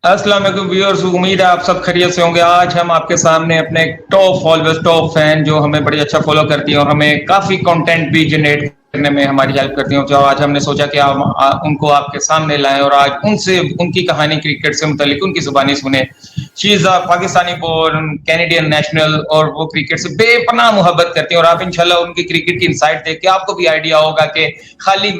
अस्सलाम वालेकुम व्यूअर्स, उम्मीद है आप सब खैरियत से होंगे। आज हम आपके सामने अपने टॉप फॉलोअर्स, टॉप फैन जो हमें बड़ी अच्छा फॉलो करती हैं और हमें काफ़ी कंटेंट भी जनरेट करने में हमारी हेल्प करती हैं, जो आज हमने सोचा कि उनको आपके सामने लाएं और आज उनसे उनकी कहानी क्रिकेट से मुतल्लिक उनकी ज़ुबानी सुने। She is a Pakistani born Canadian national और वो क्रिकेट से बेपनाह मोहब्बत करती हैं और आप इंशाल्लाह उनकी क्रिकेट की इनसाइट देख के आपको भी आइडिया होगा कि खाली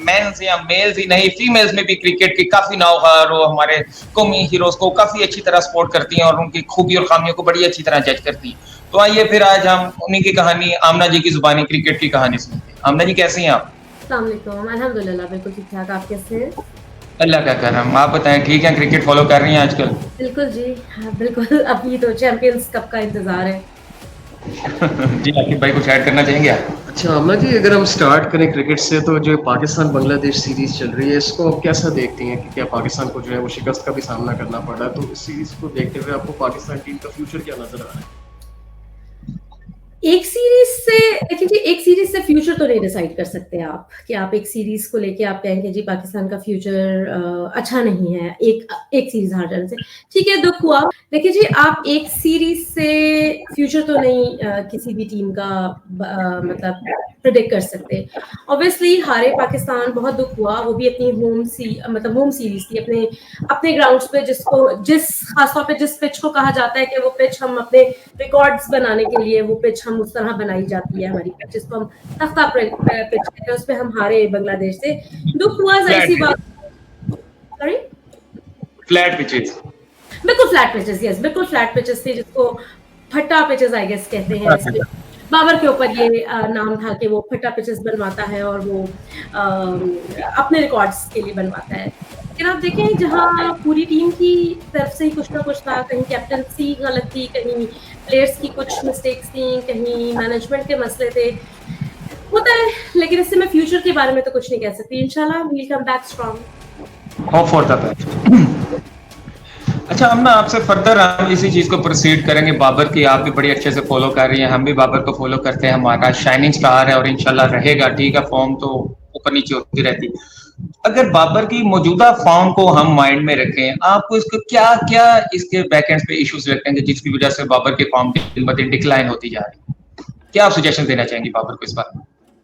मेंस या मेल्स ही नहीं, फीमेल्स में भी क्रिकेट की काफी नावहार और हमारे कौमी हीरोज को काफी अच्छी तरह सपोर्ट करती हैं और उनकी खूबी और खामियों को बड़ी अच्छी तरह जज करती हैं। तो आइए फिर आज हम उन्हीं की कहानी, आमना जी की जुबानी क्रिकेट की कहानी सुनते हैं। आमना जी कैसी हैं आप? अस्सलाम वालेकुम, अल्हम्दुलिल्लाह बिल्कुल ठीक-ठाक, आप कैसे हैं? अल्लाह का करम। आप बताएं, ठीक हैं? क्रिकेट फॉलो कर रही हैं आजकल? बिल्कुल जी, हाँ, बिल्कुल अभी तो चैंपियंस कप का इंतज़ार है। जी आकिब भाई कुछ ऐड करना चाहेंगे आप? अच्छा अमना जी, अगर हम स्टार्ट करें क्रिकेट से तो जो पाकिस्तान बांग्लादेश सीरीज चल रही है इसको आप कैसा देखती हैं कि क्या पाकिस्तान को जो है वो शिकस्त का भी सामना करना पड़ रहा है, तो इस सीरीज को देखते हुए आपको पाकिस्तान टीम का फ्यूचर क्या नजर आ रहा है? एक सीरीज से देखिए जी, एक सीरीज से फ्यूचर तो नहीं डिसाइड कर सकते आप कि आप एक सीरीज को लेके आप कहेंगे जी पाकिस्तान का फ्यूचर अच्छा नहीं है एक एक सीरीज हार जाने से। ठीक है, दुख हुआ। देखिए जी, आप एक सीरीज से फ्यूचर तो नहीं किसी भी टीम का मतलब प्रिडिक्ट कर सकते। ऑब्वियसली हारे पाकिस्तान, बहुत दुख हुआ। वो भी अपनी मतलब होम सीरीज थी, अपने अपने ग्राउंड्स पे, जिस खासतौर पे जिस पिच को कहा जाता है कि वो पिच हम अपने रिकॉर्ड्स बनाने के लिए, वो पिच हम उस तरह बनाई जाती है हमारी पिच, जिसको हम तख्ता पिच कहते हैं, उस पे हम हारे बांग्लादेश से। दुख हुआ, जाहिर सी बात। Sorry, flat pitches. बिल्कुल फ्लैट पिचेस, यस बिल्कुल फ्लैट पिचेस थी, जिसको फट्टा पिचेस आई गेस कहते हैं। इस बाबर के ऊपर ये नाम था कि वो फट्टा पिचेस बनवाता है और वो अपने रिकॉर्ड्स के लिए बनवाता है। लेकिन आप देखें, जहाँ पूरी टीम की तरफ से ही कुछ ना कुछ था, कहीं कैप्टनसी गलत थी, कहीं प्लेयर्स की कुछ मिस्टेक्स थी, कहीं मैनेजमेंट के मसले थे, होता है। लेकिन इससे मैं फ्यूचर के बारे में तो कुछ नहीं कह सकती। इंशाल्लाह will come back strong. Hope for the best. अच्छा, हम ना आपसे फर्दर हम इसी चीज को प्रोसीड करेंगे। बाबर की आप भी बड़ी अच्छे से फॉलो कर रही हैं, हम भी बाबर को फॉलो करते हैं। हमारा शाइनिंग स्टार है और इंशाल्लाह रहेगा। ठीक है, फॉर्म तो ऊपर नीचे होती रहती। अगर बाबर की मौजूदा फॉर्म को हम माइंड में रखें, आपको इसको क्या क्या इसके बैकएंड पे इश्यूज लगते हैं जिसकी वजह से बाबर की फॉर्म दिन ब दिन डिक्लाइन होती जा रही है? क्या आप सजेशन देना चाहेंगे बाबर को इस बार?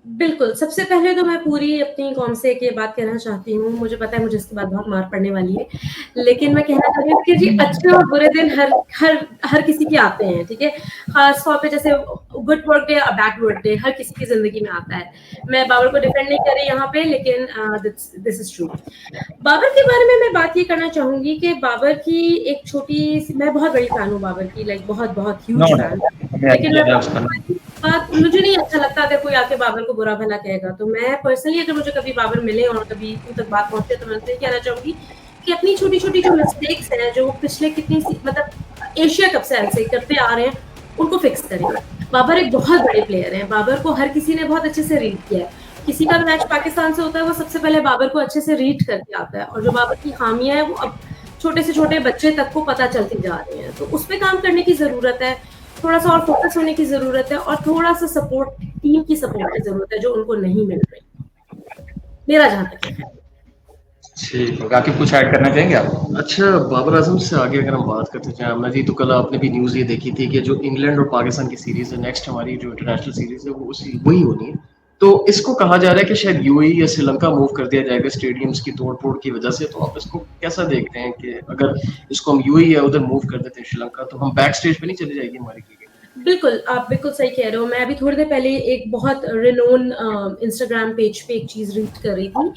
बिल्कुल, सबसे पहले तो मैं पूरी अपनी कौम से एक ये बात कहना चाहती हूँ, मुझे पता है मुझे इसके बाद बहुत मार पड़ने वाली है, लेकिन मैं कहना चाहती हूँ कि जी, अच्छे और बुरे दिन हर हर हर किसी के आते हैं, ठीक है? ख़ास तौर पे जैसे गुड वर्क डे और बैड वर्क डे हर किसी की ज़िंदगी में आता है। मैं बाबर को डिफेंड नहीं कर रही यहाँ पे, लेकिन दिस इज़ ट्रू। बाबर के बारे में मैं बात ये करना चाहूँगी कि बाबर की एक छोटी-सी, मैं बहुत बड़ी फैन हूँ बाबर की, लाइक बहुत-बहुत ह्यूज फैन। लेकिन बात मुझे नहीं अच्छा लगता अगर कोई आके बाबर को बुरा भला कहेगा। तो मैं पर्सनली, अगर मुझे कभी बाबर मिले और कभी उन तक बात पहुंचे, तो मैं उनसे कहना चाहूंगी कि अपनी छोटी छोटी जो मिस्टेक्स हैं, जो वो पिछले मतलब एशिया कप से ऐसे करते आ रहे हैं, उनको फिक्स करें। बाबर एक बहुत बड़े प्लेयर हैं, बाबर को हर किसी ने बहुत अच्छे से रीड किया है। किसी का मैच पाकिस्तान से होता है, वो सबसे पहले बाबर को अच्छे से रीड करके आता है, और जो बाबर की खामियां है वो अब छोटे से छोटे बच्चे तक को पता चलती जा रही हैं। तो उस पर काम करने की जरूरत है, थोड़ा सा और फोकस होने की जरूरत है, और थोड़ा सा सपोर्ट, टीम की सपोर्ट की जरूरत है, जो उनको नहीं मिल रही, मेरा जहां तक है। ठीक है, बाकी कुछ ऐड करना चाहेंगे आप? अच्छा, बाबर आजम से आगे अगर हम बात करते जाएं अमना जी, तो कल आपने भी न्यूज़ ये देखी थी कि जो इंग्लैंड और पाकिस्तान की सीरीज है, नेक्स्ट हमारी जो इंटरनेशनल सीरीज है वो उसी वही होनी है। तो इसको कहा जा रहा है कि शायद यूएई या श्रीलंका मूव कर दिया जाएगा स्टेडियम्स की तोड़-फोड़ की वजह से। तो आप इसको कैसा देखते हैं कि अगर इसको हम यूएई या उधर मूव कर देते हैं श्रीलंका, तो हम बैक स्टेज पे नहीं चली जाएगी हमारी क्रिकेट? बिल्कुल, आप बिल्कुल सही कह रहे हो। मैं अभी थोड़ी देर पहले एक बहुत रिनोन इंस्टाग्राम पेज पे एक चीज़ रीड कर रही थी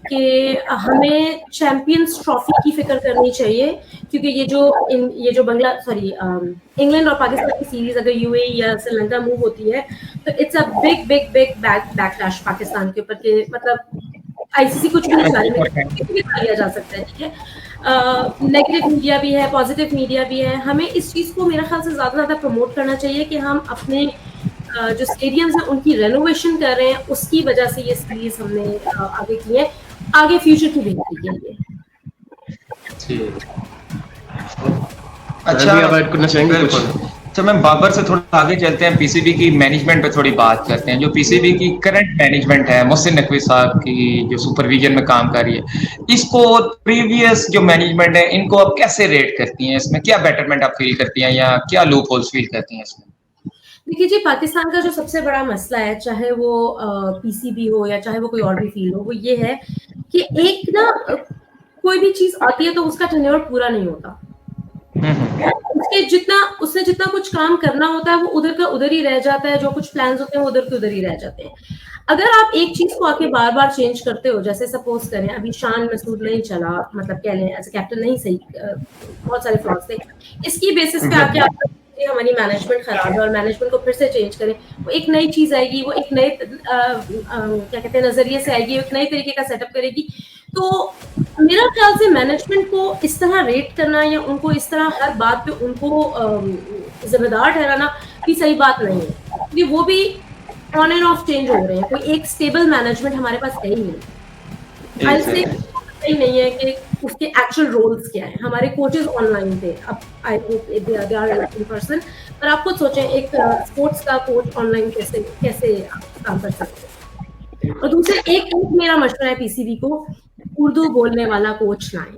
कि हमें चैंपियंस ट्रॉफी की फ़िक्र करनी चाहिए, क्योंकि ये जो इंग्लैंड और पाकिस्तान की सीरीज़ अगर यूएई या श्रीलंका मूव होती है, तो it's a big big big backlash Pakistan के ऊपर, के मतलब आईसीसी कुछ भी नहीं चला रही, कुछ भी किया जा सकता है, ठीक है? नेगेटिव मीडिया भी है, पॉजिटिव मीडिया भी है। हमें इस चीज़ को मेरे ख्याल से ज़्यादा प्रमोट करना चाहिए कि हम अपने जो स्टेडियम्स हैं उनकी रेनोवेशन कर रहे हैं, उसकी वजह से ये सीरीज हमने आगे की है, आगे फ्यूचर की बेहतरी के लिए। ठीक। अच्छा, आप ऐड करना चाहेंगे कुछ? अच्छा मैम, बाबर से थोड़ा आगे चलते हैं, पीसीबी की मैनेजमेंट पे थोड़ी बात करते हैं। जो पीसीबी की करंट मैनेजमेंट है, मोहसिन नकवी साहब की जो सुपरविजन में काम कर रही है, इसको प्रीवियस जो मैनेजमेंट है इनको आप कैसे रेट करती हैं? इसमें क्या बेटरमेंट आप फील करती हैं या क्या लूप होल्स फील करती हैं इसमें? देखिए जी, पाकिस्तान का जो सबसे बड़ा मसला है, चाहे वो पीसीबी हो या चाहे वो कोई और भी फील्ड हो, वो ये है कि एक ना कोई भी चीज आती है तो उसका टेन्योर पूरा नहीं होता। उसने जितना कुछ काम करना होता है वो उधर का उधर ही रह जाता है, जो कुछ प्लान्स होते हैं वो उधर के उधर ही रह जाते हैं। अगर आप एक चीज को आके बार बार चेंज करते हो, जैसे सपोज करें अभी शान मसूद नहीं चला, मतलब कह लें एज कैप्टन नहीं सही, बहुत सारे फ्लॉज थे, इसकी बेसिस पे आके आप हमारी मैनेजमेंट खराब है और मैनेजमेंट को फिर से चेंज करें, वो एक नई चीज आएगी, वो एक नए क्या कहते हैं नजरिए से आएगी, एक नए तरीके का सेटअप करेगी। तो मेरा ख्याल से मैनेजमेंट को इस तरह रेट करना या उनको इस तरह हर बात पे उनको जिम्मेदार ठहराना भी सही बात नहीं है, क्योंकि वो भी ऑन एंड ऑफ चेंज हो रहे हैं। कोई एक स्टेबल मैनेजमेंट हमारे पास है ही नहीं। आई से ही नहीं है कि उसके एक्चुअल रोल्स क्या है। हमारे कोचेस ऑनलाइन थे, अब I hope they are in person, पर आप खुद सोचें एक स्पोर्ट्स का कोच ऑनलाइन कैसे काम कर सकते हैं। और दूसरे एक मेरा मशवरा है पीसीबी को, उर्दू बोलने वाला कोच लाएं।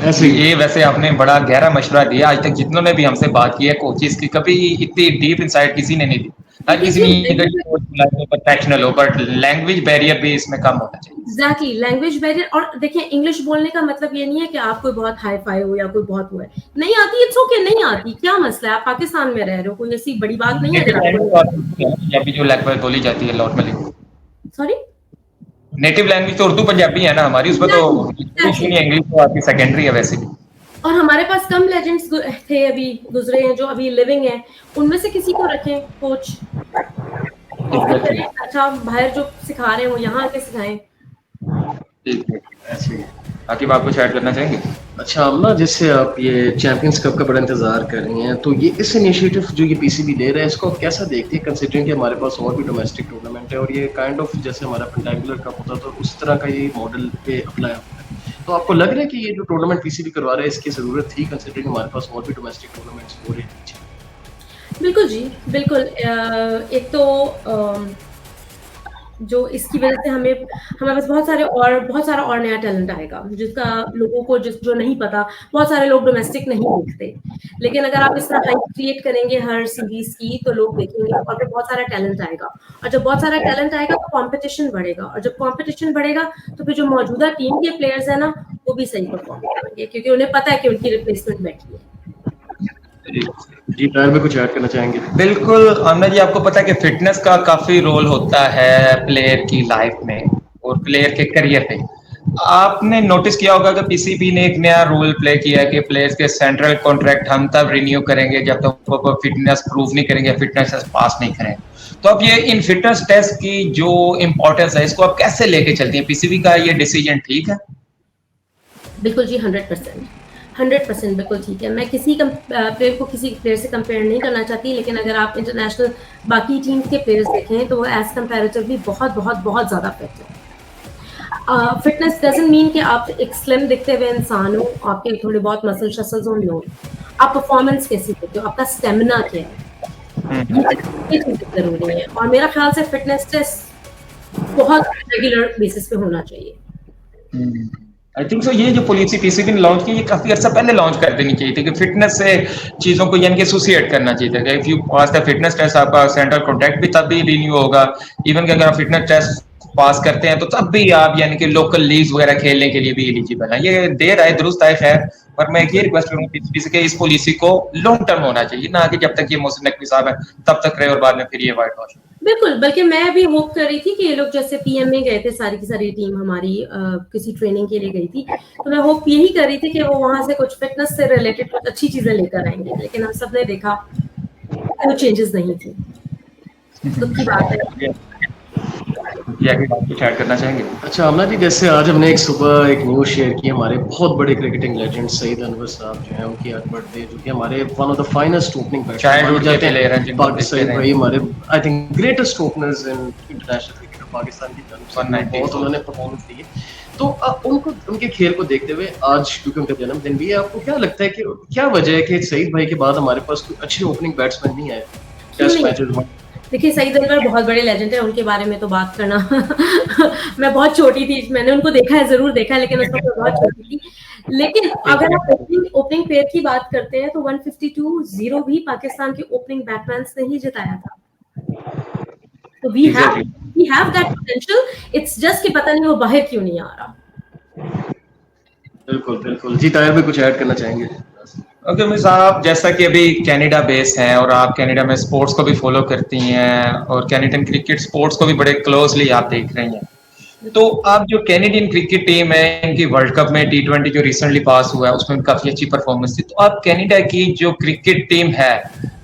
ऐसे ये वैसे आपने बड़ा गहरा मशवरा दिया। आज तक जितनों ने भी हमसे बात की है कोचेस की, कभी इतनी डीप इनसाइट किसी ने नहीं दी। हर किसी ने प्रोफेशनल हो, बट लैंग्वेज बैरियर भी इसमें कम होना चाहिए। Exactly, language barrier. और देखिए, इंग्लिश बोलने का मतलब ये नहीं है कि आप कोई बहुत हाई फाई हो या कोई बहुत हुआ है, नहीं आती, इट्स ओके, नहीं आती, क्या मसला है? आप पाकिस्तान में रह रहे हो, कोई ऐसी बड़ी बात नहीं है। पंजाबी जो लैंग्वेज बोली जाती है नॉर्मली, सॉरी, नेटिव लैंग्वेज तो उर्दू पंजाबी है ना हमारी, उसमें तो इंग्लिश तो आपकी सेकेंडरी है वैसे भी। और हमारे पास कम लेजेंड्स थे अभी गुजरे हैं जो अभी लिविंग हैं, उनमें से किसी को रखें कोच। अच्छा, बाहर जो सिखा रहे हैं वो यहाँ आके सिखाएं। बाकी आप कुछ ऐड करना चाहेंगे? अच्छा अमना, जैसे आप ये चैंपियंस कप का बड़ा इंतजार कर रही हैं, तो ये इस इनिशिएटिव जो ये पीसीबी ले रहा है इसको आप कैसा देखती है, कंसीडरिंग कि हमारे पास और भी डोमेस्टिक टूर्नामेंट है और ये काइंड ऑफ जैसे हमारा पेंटाकुलर कप होता तो उस तरह का ये मॉडल पे अप्लाई होता है, तो आपको लग रहा है कि ये जो टूर्नामेंट पीसीबी करवा रहा है इसकी जरूरत थी, कंसीडरिंग हमारे पास और भी डोमेस्टिक टूर्नामेंट्स हो रहे हैं? बिल्कुल जी, बिल्कुल। एक तो जो इसकी वजह से हमें हमारे पास बहुत सारा और नया टैलेंट आएगा, जिसका लोगों को जो नहीं पता। बहुत सारे लोग डोमेस्टिक नहीं देखते, लेकिन अगर आप इस तरह हाइप क्रिएट करेंगे हर सीरीज की तो लोग देखेंगे और फिर बहुत सारा टैलेंट आएगा। और जब बहुत सारा टैलेंट आएगा तो कंपटीशन बढ़ेगा, और जब कंपटीशन बढ़ेगा तो फिर जो मौजूदा टीम के प्लेयर्स है ना, वो भी सही परफॉर्म करेंगे, क्योंकि उन्हें पता है कि उनकी रिप्लेसमेंट बैठी है। जी, टायर में कुछ ऐड करना चाहेंगे? बिल्कुल आमना जी, आपको पता है कि फिटनेस का काफी रोल होता है प्लेयर की लाइफ में और प्लेयर के करियर पे। आपने नोटिस किया होगा कि पीसीबी ने एक नया रोल प्ले किया है कि प्लेयर्स के सेंट्रल कॉन्ट्रैक्ट हम तब रिन्यू करेंगे जब तक वो फिटनेस प्रूव नहीं करेंगे, फिटनेस टेस्ट पास नहीं करेंगे। तो अब ये इन फिटनेस टेस्ट की जो इम्पोर्टेंस है, इसको आप कैसे लेके चलती हैं? पीसीबी का ये डिसीजन ठीक है? बिल्कुल जी, 100% बिल्कुल ठीक है। मैं किसी प्लेयर को किसी प्लेयर से कंपेयर नहीं करना चाहती, लेकिन अगर आप इंटरनेशनल बाकी टीम के प्लेयर्स देखें तो वो एज कंपैरेटिवली बहुत बहुत बहुत ज़्यादा फिट है। फिटनेस डजंट मीन कि आप एक स्लिम दिखते हुए इंसान हो, आपके थोड़े बहुत मसल शसल्स हो, नो। आप परफॉर्मेंस कैसी देते हो, आपका स्टेमिना क्या है, ये चीज़ें ज़रूरी है। और मेरा ख्याल से फिटनेस टेस्ट बहुत रेगुलर बेसिस पे होना चाहिए। आई थिंक सो ये जो पॉलिसी पीसीबी ने लॉन्च की, ये काफी अर्सा पहले लॉन्च कर देनी चाहिए थी कि फिटनेस से चीजों को यानी कि एसोसिएट करना चाहिए था कि if you pass the fitness test आपका सेंट्रल कॉन्ट्रैक्ट भी तब भी रिन्यू होगा। इवन कि अगर आप फिटनेस टेस्ट पास करते हैं तो तब भी आप यानी कि लोकल लीग्स वगैरह खेलने के लिए भी एलिजिबल है। ये देर आए दुरुस्त आए खैर, पर मैं ये रिक्वेस्ट करूंगा पीसीबी से कि इस पॉलिसी को लॉन्ग टर्म होना चाहिए, ना कि जब तक ये मोहसिन नकवी साहब है तब तक रहे और बाद में फिर ये वाइट वॉश। बिल्कुल, बल्कि मैं भी होप कर रही थी कि ये लोग जैसे पीएम में गए थे, सारी की सारी टीम हमारी किसी ट्रेनिंग के लिए गई थी, तो मैं होप यही कर रही थी कि वो वहां से कुछ फिटनेस से रिलेटेड कुछ अच्छी चीजें लेकर आएंगे, लेकिन हम सब ने देखा कोई चेंजेस नहीं थी। दुख की बात है। कुछ ऐड करना चाहेंगे? अच्छा अमना जी, जैसे आज हमने एक सुबह एक न्यूज़ शेयर की, हमारे बहुत बड़े क्रिकेटिंग लेजेंड सईद अनवर साहब जो हैं उनकी आज बर्थडे, जो कि हमारे one of the finest opening batsman जाते हैं पाकिस्तान भाई, हमारे I think greatest openers in international cricket Pakistan की तरफ, बहुत उन्होंने परफॉर्मेंस दी है। तो उनको उनके खेल को देखते हुए आज क्योंकि उनका जन्मदिन भी है, आपको क्या लगता है कि क्या वजह है कि सईद भाई के बाद हमारे पास कोई अच्छे ओपनिंग बैट्समैन नहीं आए टेस्ट मैचेस में? देखिए सईद अनवर बहुत बड़े लेजेंड है, उनके बारे में तो बात करना मैं बहुत छोटी थी, मैंने उनको देखा है, जरूर देखा है, लेकिन उस वक्त मैं बहुत छोटी थी। लेकिन अगर आप ओपनिंग पेयर की बात करते हैं तो 152-0 भी पाकिस्तान के ओपनिंग बैट्समैन ने ही जिताया था। तो we have that potential, it's just कि पता नहीं वो बाहर क्यों नहीं आ रहा। बिल्कुल बिल्कुल जी, ताहिर भी कुछ ऐड करना चाहेंगे? ओके मिस साहब, जैसा कि अभी कनाडा बेस हैं और आप कनाडा में स्पोर्ट्स को भी फॉलो करती हैं और कैनेडियन क्रिकेट स्पोर्ट्स को भी बड़े क्लोजली आप देख रही हैं, तो आप जो कैनेडियन क्रिकेट टीम है इनकी वर्ल्ड कप में T20 जो रिसेंटली पास हुआ है उसमें काफी अच्छी परफॉर्मेंस थी, तो आप कनाडा की जो क्रिकेट टीम है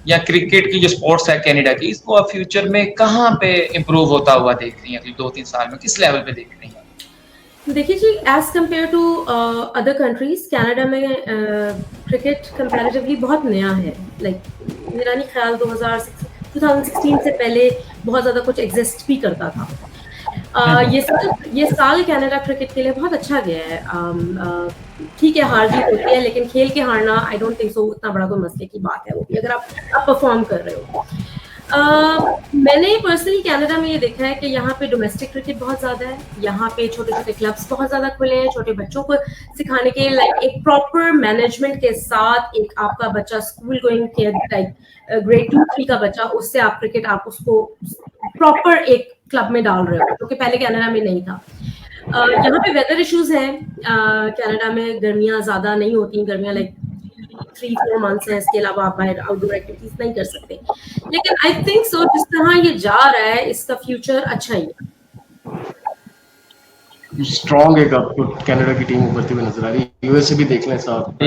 या क्रिकेट की जो स्पोर्ट्स है कनाडा की, इसको आप फ्यूचर में कहाँ पे इम्प्रूव होता हुआ देख रही हैं? अगले 2-3 साल में किस लेवल पे देख रही हैं? देखिए जी, as compare to other countries, Canada में क्रिकेट कंपैरेटिवली बहुत नया है। लाइक मेरा नहीं ख्याल 2016 से पहले बहुत ज़्यादा कुछ एग्जिस्ट भी करता था। ये साल कनाडा क्रिकेट के लिए बहुत अच्छा गया है। ठीक है, हार जीत होती है, लेकिन खेल के हारना आई डोंट थिंक सो उतना बड़ा कोई मसले की बात है, वो भी अगर आप परफॉर्म कर रहे हो। मैंने पर्सनली कनाडा में ये देखा है कि यहाँ पे डोमेस्टिक क्रिकेट बहुत ज़्यादा है, यहाँ पे छोटे छोटे क्लब्स बहुत ज़्यादा खुले हैं, छोटे बच्चों को सिखाने के लाइक एक प्रॉपर मैनेजमेंट के साथ। एक आपका बच्चा स्कूल गोइंग के लाइक ग्रेड 2-3 का बच्चा, उससे आप क्रिकेट आप उसको प्रॉपर एक क्लब में डाल रहे हो, जो कि पहले कनाडा में नहीं था। यहाँ पे वेदर इश्यूज हैं, कनाडा में गर्मियाँ ज़्यादा नहीं होती, गर्मियाँ लाइक 3-4 मंथ्स है, इसके अलावा आप बाहर आउटडोर एक्टिविटीज नहीं कर सकते। लेकिन आई थिंक सो जिस तरह ये जा रहा है इसका फ्यूचर अच्छा ही है। स्ट्रॉन्ग एक आपको कनाडा की टीम उभरती हुई नजर आ रही है। यूएसए भी देख लें साहब,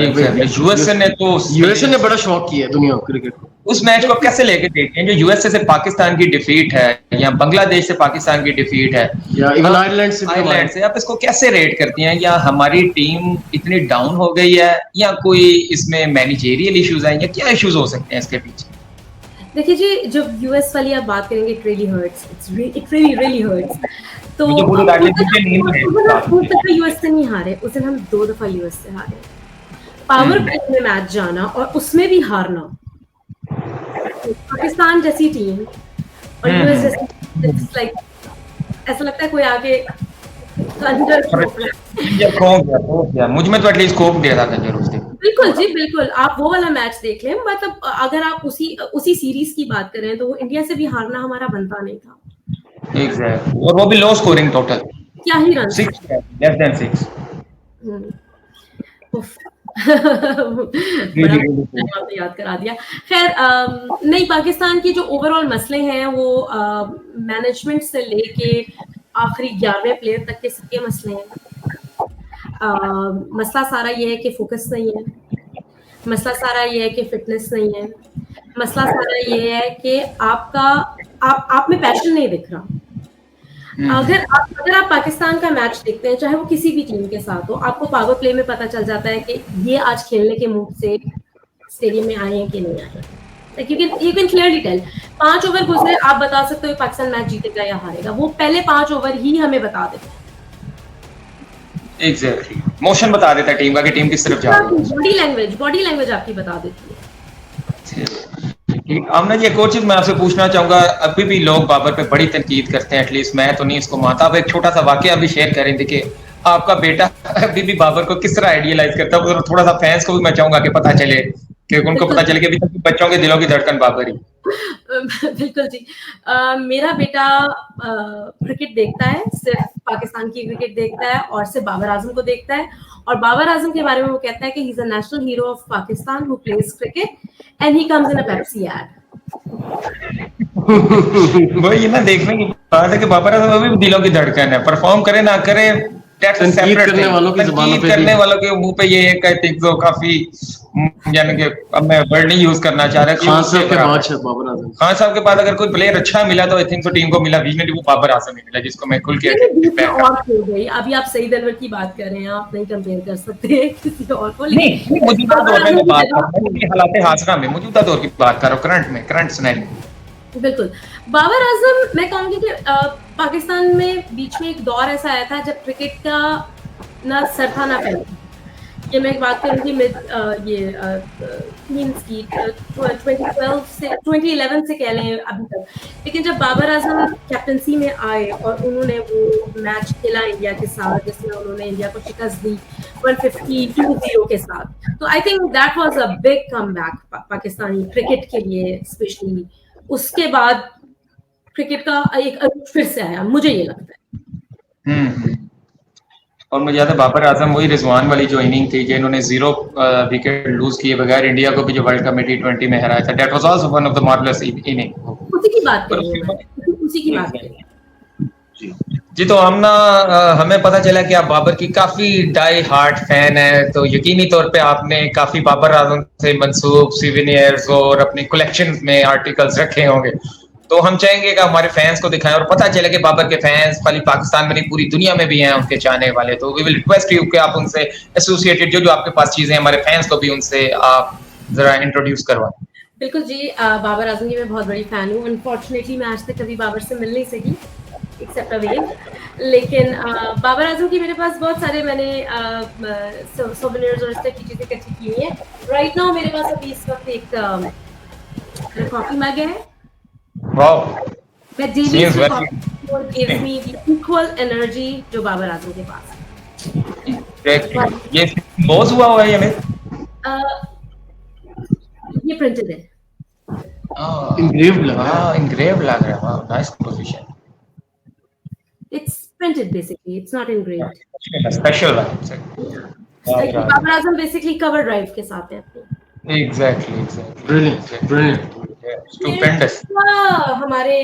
यूएसए ने बड़ा शॉक किया है दुनिया को क्रिकेट को। उस मैच को कैसे लेके देखते हैं जो यूएसए से पाकिस्तान की डिफीट है या बांग्लादेश से पाकिस्तान की डिफीट है या इवन आयरलैंड से आप इसको कैसे रेट करती हैं? या हमारी टीम इतनी डाउन हो गई है या कोई इसमें मैनेजरियल इश्यूज हैं या क्या इश्यूज हो सकते हैं इसके पीछे? देखिए जी, जब यूएस वाली आप बात करेंगे, it really hurts, it really hurts. तो यूएस से नहीं हारे, उस दिन हम 2 दफा यूएस से हारे। पावर प्ले में मैच जाना और उसमें भी हारना, पाकिस्तान जैसी टीम और यूएस जैसी, लाइक ऐसा लगता है कोई आगे मुझ में तो एटलीस्ट स्कोप दे रहा था जरूर। बिल्कुल जी, बिल्कुल आप वो वाला मैच देख लें। मतलब अगर आप उसी सीरीज की बात करें तो इंडिया से भी हारना हमारा बनता नहीं था। Exactly. और वो भी लो स्कोरिंग टोटल, क्या ही रन, 6 लेस देन 6। याद करा दिया। खैर, नहीं, पाकिस्तान की जो ओवरऑल मसले हैं वो मैनेजमेंट से लेके आखिरी 11वें प्लेयर तक के सबके मसले हैं। मसला सारा ये है कि फोकस नहीं है, मसला सारा ये है कि फिटनेस नहीं है, मसला सारा ये है कि आप में पैशन नहीं दिख रहा। अगर आप पाकिस्तान का मैच देखते हैं, चाहे वो किसी भी टीम के साथ हो, आपको पावर प्ले में पता चल जाता है कि ये आज खेलने के मूड से स्टेडियम में आए हैं कि नहीं आए। You can clearly tell. 5 over गुजरे, आप बता सकते हो पाकिस्तान मैच जीतेगा या हारेगा। वो पहले 5 ओवर ही हमें बता देते हैं। एग्जैक्टली, मोशन बता देता है टीम का कि टीम किस तरफ जा रही है। बॉडी लैंग्वेज आपकी बता देती है। आमना जी, एक और चीज मैं आपसे पूछना चाहूंगा, अभी भी लोग बाबर पे बड़ी तनकीद करते हैं, एटलीस्ट मैं तो नहीं इसको मानता। आप एक छोटा सा वाकया भी शेयर करें। देखिए, आपका बेटा अभी भी बाबर को किस तरह आइडियलाइज करता है, थोड़ा सा फैंस को भी मैं चाहूंगा कि पता चले, कि उनको पता चले कि अभी तक बच्चों के दिलों की धड़कन बाबर ही। बिल्कुल जी, मेरा बेटा क्रिकेट देखता है, सिर्फ पाकिस्तान की क्रिकेट देखता है और सिर्फ बाबर आजम को देखता है। और बाबर आजम के बारे में वो कहता है कि he is a national hero of Pakistan who plays cricket and he comes in a Pepsi ad. वही ना, देखने की बात है कि बाबर आजम अभी भी दिलों की धड़कन है, परफॉर्म करे ना करे, करने वालों के मुंह पे ये एक आई थिंक तो काफी, यानी कि अब मैं वर्ड नहीं यूज करना चाह रहा। खान साहब के बाद बाबर आजम, खान साहब के बाद अगर कोई प्लेयर अच्छा मिला तो आई थिंक तो टीम को मिला, विजनरी वो बाबर आजम ही मिला, जिसको मैं खुल के अभी आप सईद अनवर की बात कर रहे हैं, आप नहीं कंपेयर कर सकते किसी और को। नहीं, मौजूदा दौर में बात कर रहा हूं, हालात हाजिरा में मौजूदा दौर की बात कर रहा हूं, करंट सिनेरियो। बिल्कुल, बाबर आजम, मैं कहूँगी कि पाकिस्तान में बीच में एक दौर ऐसा आया था जब क्रिकेट का ना सर था ना पैर। ये मैं एक बात करूँगी मिड ये टीन्स की 2012 से 2011 से कह लें अभी तक। लेकिन जब बाबर आज़म कैप्टेंसी में आए और उन्होंने वो मैच खेला इंडिया के साथ जिसमें उन्होंने इंडिया को शिकस्त दी 152-0 के साथ, तो I think that was a big comeback Pakistani cricket के लिए स्पेशली। उसके बाद क्रिकेट का एक अरूप फिर से आया, मुझे ये लगता है। और मुझे याद है बाबर आजम वही रिजवान वाली जो इनिंग थी कि इन्होंने 0 विकेट लूज किए बगैर इंडिया को भी जो वर्ल्ड कप में T20 में हराया था, that was also one of the marvellous inning. उसी की बात कर रही हूँ मैं, उसी की बात कर रही हूँ। जी तो हम ना हमें पता चला कि आप बाबर की काफी डाई हार्ट फैन है, तो यकीनी तौर पे आपने काफी बाबर आजम से मंसूब सिविनियर्स और अपनी कलेक्शन में आर्टिकल्स रखे होंगे। तो हम चाहेंगे कि हमारे फैंस को दिखाएं और पता चले कि बाबर के फैंस खाली पाकिस्तान में नहीं पूरी दुनिया में भी हैं उनके चाहने वाले। तो वी विल रिक्वेस्ट यू कि आप उनसे एसोसिएटेड जो जो आपके पास चीजें हमारे फैंस को भी उनसे आप जरा इंट्रोड्यूस करवाएं। बिल्कुल जी, बाबर आजम की मैं बहुत बड़ी फैन हूँ। अनफॉर्चुनेटली मैं आज तक कभी बाबर से मिल नहीं सकी एक्सेप्ट अ वेव, लेकिन बाबर आजम की मेरे पास बहुत सारे मैंने सोवेनियर्स और इस तरह की चीजें इकट्ठी की हैं। राइट नाउ मेरे पास अभी इस वक्त एक कॉफी मग है। वाओ, मैं डेली से coffee gives me the equal energy जो बाबर आजम के पास है। ये बोझ हुआ है ये में ये प्रिंटेड है, इंग्रेव्ड लग रहा है। इंग्रेव्ड लग रहा है। Wow, nice position. It's printed basically, it's not engraved. Special है। Babar Azam basically cover drive के साथ है अपनी। Exactly. Brilliant. Stupendous. हमारे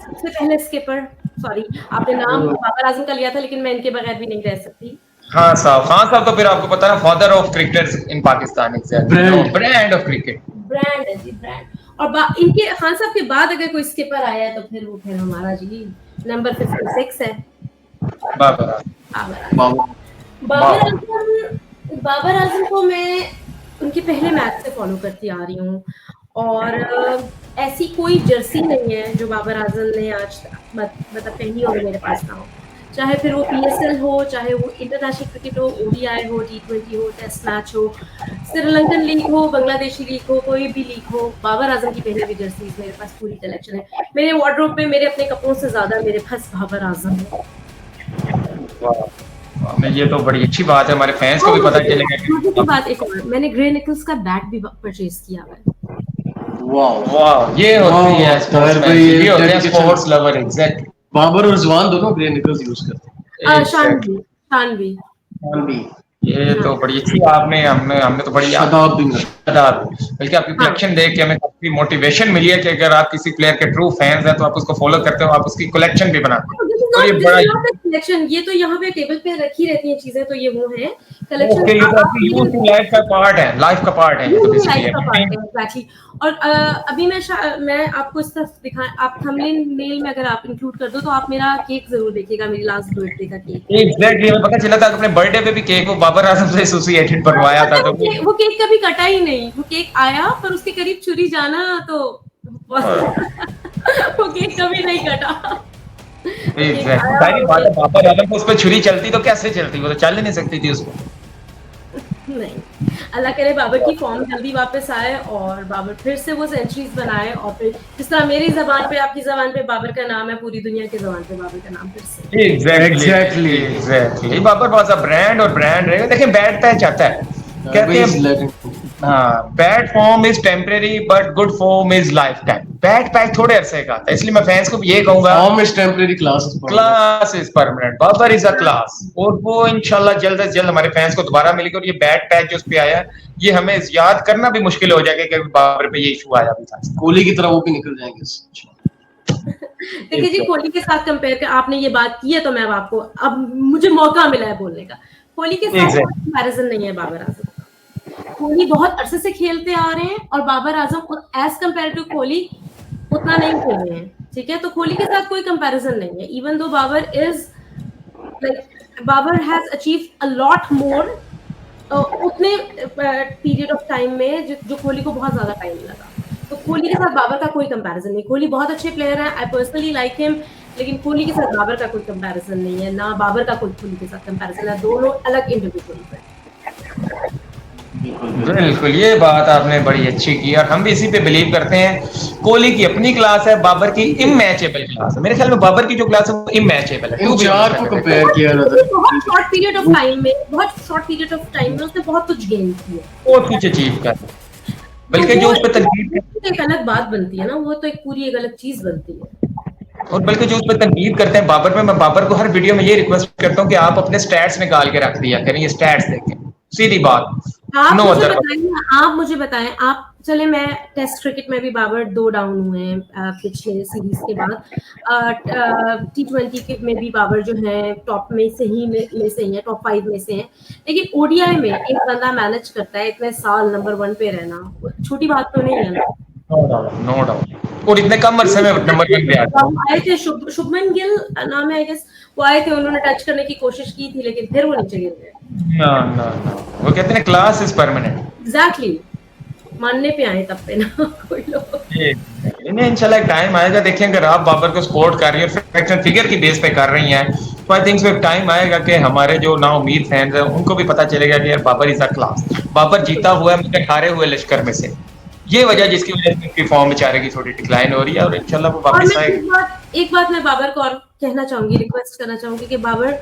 सबसे पहले स्किपर, सॉरी आपने नाम बाबर आजम का लिया था, लेकिन मैं इनके बगैर भी नहीं रह सकती। खान साहब तो फिर आपको पता है ना, father of cricketers in Pakistan. Exactly, brand of cricket, brand है जी, ब्रांड। और इनके खान साहब के बाद अगर कोई स्किपर आया है तो फिर हमारा जी नंबर 56 है बाबर आजम को मैं उनके पहले मैच से फॉलो करती आ रही हूँ, और ऐसी कोई जर्सी नहीं है जो बाबर आजम ने आज मतलब पहनी हो मेरे पास ना हो, चाहे फिर वो PSL हो, चाहे वो इंटरनेशनल क्रिकेट हो, ODI हो, T20 हो, टेस्ट मैच हो, श्रीलंकन लीग हो, बांग्लादेशी लीग हो, कोई भी लीग हो, बाबर आजम की पहले भी जर्सीज मेरे पास पूरी कलेक्शन है। मेरे वार्डरोब में मेरे अपने कपड़ों से ज्यादा मेरे पास बाबर आजम है। ये तो बड़ी अच्छी बात है, हमारे फैंस को भी पता चलेगा कि बात एक और, मैंने ग्रे निकल्स का बैट भी परचेज किया है। वाह, ये होती है स्पोर्ट्स लवर। एग्जैक्टली, बाबर और रिजवान दोनों ग्रे निकल्स यूज करते हैं। शानवी ये तो बड़ी अच्छी आपने हमने तो बड़ी बल्कि आपकी कलेक्शन देख के हमें काफी मोटिवेशन मिली है कि अगर आप किसी प्लेयर के ट्रू फैंस हैं तो आप उसको फॉलो करते हो, आप उसकी कलेक्शन भी बनाते हो। तो ये बड़ा कलेक्शन, ये तो यहाँ पे टेबल पे रखी रहती हैं चीजें, तो ये वो है कलेक्शन। लाइफ का पार्ट है, लाइफ का पार्ट है एग्जैक्टली। और अभी मैं आपको इस तरफ दिखा, आप थंबनेल में अगर आप इंक्लूड कर दो तो आप मेरा केक जरूर देखिएगा, मेरी लास्ट बर्थडे का केक। एग्जैक्टली, हमें पता चला था अपने बर्थडे पे भी केक वो बाबर आजम से एसोसिएटेड बनवाया था। तो वो केक कभी कटा ही नहीं, वो केक आया पर उसके करीब छुरी जाना, तो वो केक कभी नहीं कटा। बाबर आजम को उस पे छुरी चलती तो कैसे चलती, वो तो चल ही नहीं सकती थी उसको। नहीं, अल्लाह करे बाबर की फॉर्म जल्दी वापस आए और बाबर फिर से वो सेंचुरीज बनाए, और फिर जिस तरह मेरी जबान पे आपकी जबान पे बाबर का नाम है, पूरी दुनिया की जबान पे बाबर का नाम फिर से। Exactly Babar was a brand और ब्रांड रहेगा। देखिए बैड पैच आता है, कहते हैं bad form is temporary but good form is lifetime. Bad patch थोड़े अरसे का आता है, इसलिए मैं फैंस को ये कहूंगा, form is temporary, class is permanent. Babar is a class, और वो इंशाल्लाह जल्द से जल्द हमारे फैंस को दोबारा मिलेगी। और ये बैड पैच जो उस पे आया, ये हमें याद करना भी मुश्किल हो जाएगा कि बाबर पे ये इशू आया भी था। कोहली की तरह वो भी निकल जाएंगे। देखिए जी, कोहली के साथ कंपेयर कर आपने ये बात की है, तो मैं आपको अब मुझे मौका मिला है बोलने का। कोहली के साथ कंपैरिजन नहीं है बाबर आजम। कोहली बहुत अरसे से खेलते आ रहे हैं और Babar Azam as compare to Kohli उतना नहीं खेले हैं, ठीक है। तो कोहली के साथ कोई कंपैरिजन नहीं है, even though Babar has achieved a lot more उतने पीरियड ऑफ टाइम में जो कोहली को बहुत ज्यादा टाइम लगा। तो कोहली के साथ बाबर का कोई कंपैरिजन नहीं। कोहली बहुत अच्छे प्लेयर हैं, आई पर्सनली लाइक हिम, लेकिन कोहली के साथ बाबर का कोई कंपैरिजन नहीं है, ना बाबर का कोई कोहली के साथ कंपैरिजन है, दोनों अलग इंडिविजुअल्स हैं। बिल्कुल, ये बात आपने बड़ी अच्छी की और हम भी इसी पे बिलीव करते हैं। कोहली की अपनी क्लास है, बाबर की इमैचेबल क्लास है। मेरे ख्याल में बाबर की जो क्लास है वो इमैचेबल है। इन चार को कंपेयर किया ना बहुत शॉर्ट पीरियड ऑफ टाइम में उसने बहुत कुछ गेन किया, बहुत कुछ अचीव कर, बल्कि जो उस पर तनकीद एक अलग बात बनती है ना, वो तो एक पूरी एक अलग चीज बनती है। और बल्कि जो उस पर तनकीद करते हैं बाबर में, मैं बाबर को हर वीडियो में ये रिक्वेस्ट करता हूँ कि आप अपने स्टैट्स निकाल के रख दिया करें, ये स्टैट्स देखें, सीधी बात। आप नो मुझे अदर बताइए, आप मुझे बताएं, आप चले, मैं टेस्ट क्रिकेट में भी बाबर 2 डाउन हुए हैं पिछले सीरीज के बाद, T20 में भी बाबर जो है टॉप में से ही है, टॉप 5 में से हैं, लेकिन ओडीआई में एक बंदा मैनेज करता है इतने साल नंबर 1 पे रहना, छोटी बात तो नहीं है ना। नो डाउट, और इतने कम अरसे में नंबर 1 पे आए थे शुभमन गिल नाम है, आई गेस, वो आए थे, उन्होंने टच करने की कोशिश की थी, लेकिन फिर वो नीचे गिर गए। ना ना ना, वो कहते हैं क्लास इज परमानेंट। एग्जैक्टली, मानने पे आए तब पे ना कोई लोग। इन्हें इंशाल्लाह एक टाइम आएगा, देखें अगर आप बाबर को सपोर्ट कर रही हैं, फैक्शन फिगर की बेस पे कर रही हैं, तो आई थिंक एक टाइम आएगा कि हमारे जो ना उम्मीद फैंस हैं उनको भी पता चलेगा कि यार Babar is a class. Babar जीता हुआ है मगर हारे हुए लश्कर में से, ये वजह जिसकी वजह से उनकी फॉर्म बेचारे की थोड़ी डिक्लाइन हो रही है, और इंशाल्लाह वो और वापस मैं आएगा। एक बात मैं बाबर को और कहना चाहूंगी, रिक्वेस्ट करना चाहूंगी कि बाबर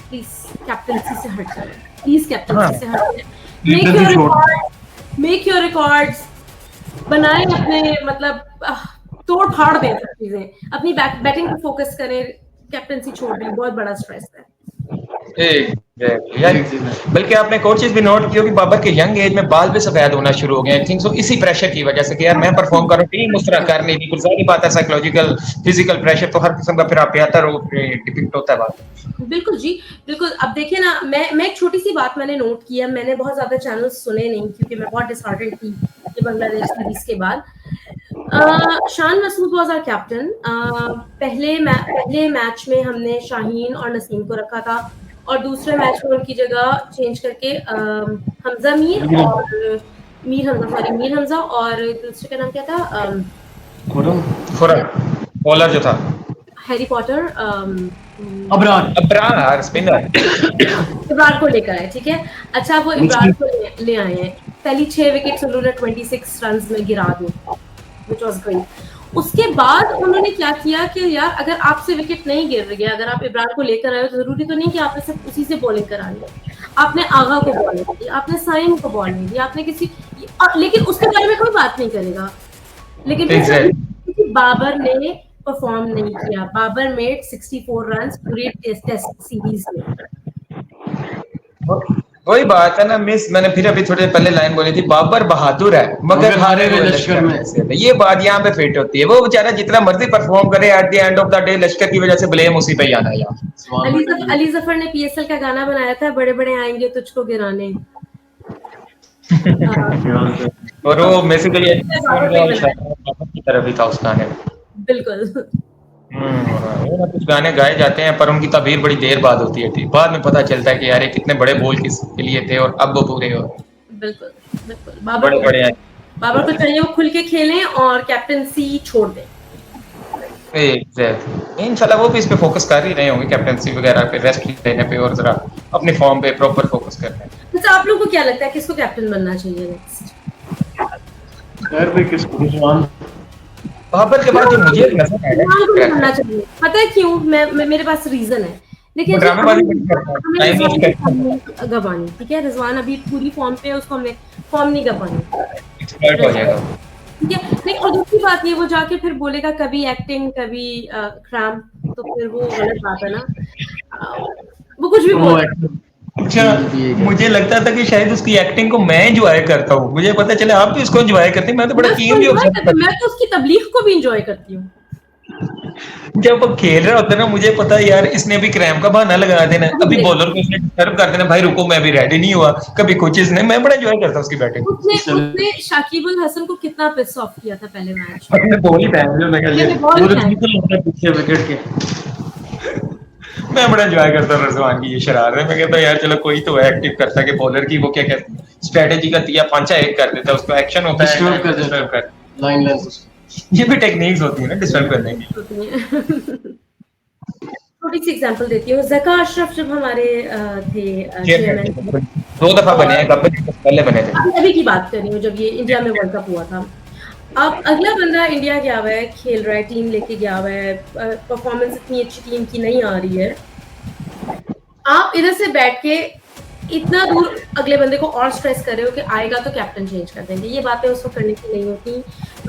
प्लीज कैप्टनसी से हट जाए, प्लीज कैप्टनसी से हट जाए, मेक योर रिकॉर्ड्स बनाए अपने, मतलब तोड़ फाड़ दें सब चीजें, अपनी बैटिंग पे फोकस करें, कैप्टनसी छोड़ दें, बहुत बड़ा स्ट्रेस है। बल्कि आपने एक और चीज भी नोट की होगी, बाबर के यंग एज में बाल भी सफेद होना शुरू हो गए, आई थिंक सो इसी प्रेशर की वजह से कि यार मैं परफॉर्म कर रहा हूँ, टीम उस तरह कर नहीं रही, कुछ जाहिर बात है साइकोलॉजिकल फिजिकल प्रेशर तो हर किस्म का फिर आप बेहतर हो डिपिक्ट होता है बात। बिल्कुल जी, बिल्कुल। अब देखिए ना, मैं एक छोटी सी बात मैंने नोट किया, मैंने बहुत ज्यादा चैनल्स सुने नहीं क्योंकि मैं बहुत डिसहार्टेड थी ये बांग्लादेश सीरीज के बाद। Shan Masood was our captain. पहले मैच में हमने शाहीन और नसीम को रखा था, और दूसरे मैच में उनकी जगह चेंज करके हमजा मीर हमजा और दूसरे का नाम क्या था, बॉलर जो था Harry Potter, Abrar spinner Ibrar को लेकर आए, ठीक है। अच्छा, वो इब्रार को ले आए हैं, पहली 6 विकेट्स उन्होंने 26 रन्स में गिरा दी, व्हिच वाज ग्रेट। उसके बाद उन्होंने क्या किया कि यार अगर आपसे विकेट नहीं गिर रही है, अगर आप इब्रार को लेकर आए हो, तो जरूरी तो नहीं कि आपने सिर्फ उसी से बॉलिंग करानी है, आपने आगा को बॉलिंग दी, आपने साइम को बॉलिंग दी, आपने लेकिन उसके बारे में कोई बात नहीं करेगा। लेकिन बाबर ने परफॉर्म नहीं किया, बाबर मेड 64 रन्स पूरे टेस्ट सीरीज में। वही बात है ना मिस, मैंने फिर अभी थोड़े पहले लाइन बोली थी, बाबर बहादुर है मगर हारे हुए लश्कर में से, ये बात यहाँ पे फिट होती है। वो बेचारा जितना मर्जी परफॉर्म करे, at the end of the day लश्कर की वजह से ब्लेम उसी पे ही आना है यार। अली जफर ने पीएसएल का गाना बनाया था, बड़े बड़े आएंगे तुझको गिराने। और वो बेसिकली की तरफ ही था उस गाने में। बिल्कुल। कुछ गाने गाए जाते हैं पर उनकी तबीर बड़ी देर बाद होती है, बाद में पता चलता है कि यार ये कितने बड़े बोल किसके लिए थे और अब वो पूरे हो। बिल्कुल बिल्कुल, बाबर को चाहिए वो खुल के खेलें और कैप्टनसी छोड़ दें। इंशाल्लाह वो भी इस पे फोकस कर ही रहे होंगे, कैप्टनसी वगैरह पे, रेस्ट लेने पे और जरा अपने फॉर्म पे प्रॉपर फोकस करना है। अच्छा, आप लोगों को क्या लगता है किसको कैप्टन बनना चाहिए नेक्स्ट? यार भाई किसको, रिजवान बाबर के बाद जो मुझे नजर आया बनना चाहिए, पता है क्यों? मैं मेरे पास रीजन है, लेकिन गवानी, ठीक है, रिजवान अभी पूरी फॉर्म पे है, उसको हमने फॉर्म नहीं गवानी, एक्सपर्ट हो जाएगा, ठीक है। नहीं, और दूसरी बात ये, वो जाके फिर बोलेगा कभी एक्टिंग कभी क्रैम, तो फिर वो गलत बात है ना, वो कुछ भी बोल। अच्छा, मुझे लगता था कि शायद उसकी एक्टिंग को मैं एंजॉय करता हूँ, मुझे पता चला आप भी उसको एंजॉय करते हैं। मैं तो बड़ा कीन भी मैं तो उसकी तबलीग को भी एंजॉय करती हूँ। जब वो खेल रहा होता है ना, मुझे पता है यार इसने भी क्रैम का बहाना लगा देना, अभी बॉलर को इसने डिस्टर्ब कर देना, भाई रुको मैं भी रेडी नहीं हुआ, कभी कुछ इसने, मैं बड़ा एंजॉय करता उसकी बैटिंग। उसने शाकिब अल हसन को कितना पिस ऑफ किया था पहले मैच में, बॉल ही पहन लिया, मैं कह पीछे विकेट के। मैं बड़ा एंजॉय करता था रिजवान की ये शरारत, मैं कहता यार चलो कोई तो एक्टिव करता है कि बॉलर की वो क्या कहते हैं स्ट्रेटेजी का दिया 5-1 कर देता है, उसका एक्शन होता है डिस्टर्ब कर लाइन लेंथ, ये भी टेक्निक्स होती है ना डिस्टर्ब करने की। छोटी सी एग्जांपल देती हूँ, ज़का अशरफ जब हमारे थे चेयरमैन, 2 दफ़ा बने हैं, कपिल देव पहले बने थे। अभी अभी की बात कर रही हूँ जब ये इंडिया में वर्ल्ड कप हुआ था। अब अगला बंदा इंडिया गया हुआ है, खेल रहा है, टीम लेके गया हुआ है, परफॉर्मेंस इतनी अच्छी टीम की नहीं आ रही है। आप इधर से बैठ के इतना दूर अगले बंदे को और स्ट्रेस कर रहे हो कि आएगा तो कैप्टन चेंज कर देंगे। ये बातें उसको करने की नहीं होती।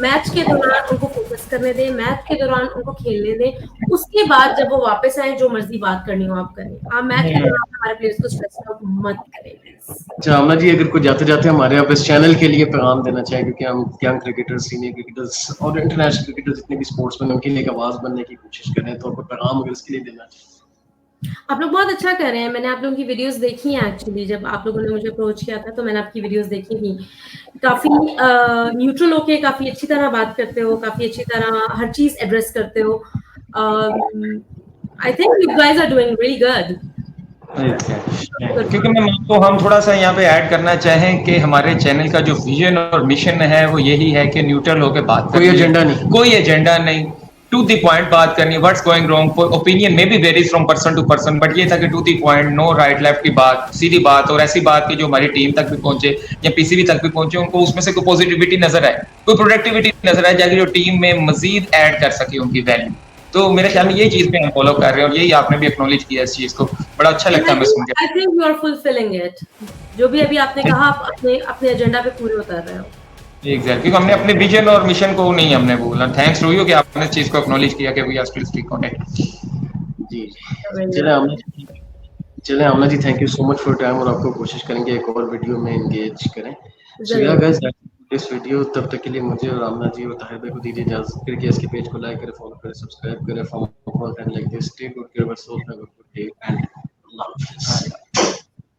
मैच के दौरान उनको फोकस करने दें, मैच के दौरान उनको खेलने दें। उसके बाद जब वो वापस आए, जो मर्जी बात करनी हो आप करें। आप मैच के दौरान हमारे प्लेयर्स को स्ट्रेस आउट मत करें प्लीज। अच्छा आमना जी, अगर कोई जाते जाते हमारे आप इस चैनल के लिए पैगाम देना चाहें, क्योंकि हम यंग क्रिकेटर्स, सीनियर क्रिकेटर्स और इंटरनेशनल क्रिकेटर्स जितने भी स्पोर्ट्समैन उनके लिए एक आवाज बनने की कोशिश कर रहे हैं, तो आपको पैगाम अगर इसके लिए देना चाहिए। आप लोग बहुत अच्छा कर रहे हैं। मैंने आप लोगों की वीडियोस देखी हैं एक्चुअली। जब आप लोगों ने मुझे अप्रोच किया था तो मैंने आपकी वीडियोस देखी थी। काफ़ी न्यूट्रल होके काफ़ी अच्छी तरह बात करते हो, काफ़ी अच्छी तरह हर चीज़ एड्रेस करते हो। I think you guys are doing really good. क्योंकि मैं आपको हम थोड़ा-सा यहाँ पे ऐड करना चाहें कि हमारे चैनल का जो विज़न और मिशन है वो यही है कि न्यूट्रल होके बात कोई करनी है। एजेंडा नहीं। कोई एजेंडा नहीं, टू द पॉइंट बात करनी है, what's going wrong, opinion may be varies from person to person, but ये था कि to the point, no right left की बात, सीधी बात और ऐसी बात कि जो हमारी टीम तक भी पहुंचे या पीसीबी तक भी पहुंचे, उनको उसमें से कोई पॉजिटिविटी नजर आए, कोई प्रोडक्टिविटी नजर आए, जाके जो टीम में मजीद ऐड कर सके उनकी वैल्यू। तो मेरे ख्याल में ये चीज पे हम फॉलो कर रहे हैं और यही आपने भी एक्नॉलेज किया इस चीज को, बड़ा अच्छा लगता है हमें सुन के। I think you are fulfilling it. जो भी अभी आपने कहा, आप अपने अपने एजेंडा पे पूरे उतर रहे हो। एग्जैक्टली, हमने अपने विजन और मिशन को नहीं हमने बोला। थैंक्स टू यू कि आपने इस चीज को एक्नॉलेज किया कि we are still stick on it. जी चले Aamna ji, thank you so much for time, और आपको कोशिश करेंगे एक और वीडियो में एंगेज करें। सो या गाइस, इस वीडियो तब तक के लिए मुझे और आमना जी और ताहिर भाई को दीजिए इजाजत। करके इसके पेज को लाइक करें, फॉलो करें, सब्सक्राइब करें for more content like this. Stay good, care yourself, have a good day and अल्लाह हाफिज़।